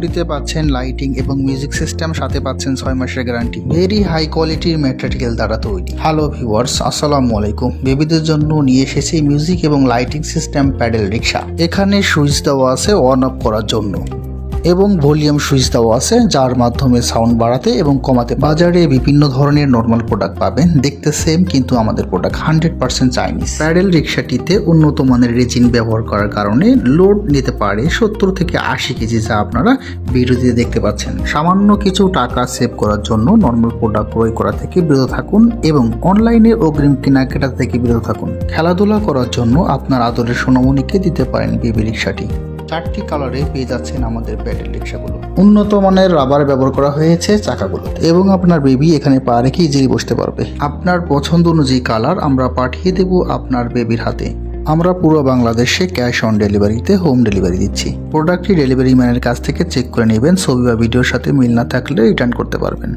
বডিতে পাচ্ছেন লাইটিং এবং মিউজিক সিস্টেম, সাথে পাচ্ছেন 6 মাসের গ্যারান্টি। ভেরি হাই কোয়ালিটির ম্যাটেরিয়াল দ্বারা তৈরি। হ্যালো ভিউয়ার্স, আসসালামু আলাইকুম। বেবিদের জন্য নিয়ে এসেছি মিউজিক এবং লাইটিং সিস্টেম প্যাডেল রিক্সা। এখানে সুইচ দেওয়া আছে অন অফ করার জন্য এবং ভলিউম সুইচ দেওয়া আছে যার মাধ্যমে সাউন্ড বাড়াতে এবং কমাতে। বাজারে বিভিন্ন ধরনের নর্মাল প্রোডাক্ট পাবেন, দেখতে সেম কিন্তু আমাদের প্রোডাক্ট 100% চাইনিজ। প্যাডেল রিক্সাটিতে উন্নত মানের রেজিন ব্যবহার করার কারণে লোড নিতে পারে 70 থেকে 80 কেজি, যা আপনারা ভিডিওতে দেখতে পাচ্ছেন। সামান্য কিছু টাকা সেভ করার জন্য নর্মাল প্রোডাক্ট ক্রয় করা থেকে বিরত থাকুন এবং অনলাইনে অগ্রিম কেনাকাটা থেকে বিরত থাকুন। খেলাধুলা করার জন্য আপনার আদরের সোনামণিকে দিতে পারেন বেবি রিক্সাটি। 4টি কালারে পেয়ে যাচ্ছেন আমাদের প্যাডেল রিক্সাগুলো। উন্নত মানের রাবার ব্যবহার করা হয়েছে চাকাগুলোতে এবং আপনার বেবি এখানে পা রেখে ইজিলি বসতে পারবে। আপনার পছন্দ অনুযায়ী কালার আমরা পাঠিয়ে দেব আপনার বেবির হাতে। আমরা পুরো বাংলাদেশে ক্যাশ অন ডেলিভারিতে হোম ডেলিভারি দিচ্ছি। প্রোডাক্টটি ডেলিভারি ম্যানের কাছ থেকে চেক করে নেবেন, ছবি বা ভিডিওর সাথে মিল না থাকলে রিটার্ন করতে পারবেন।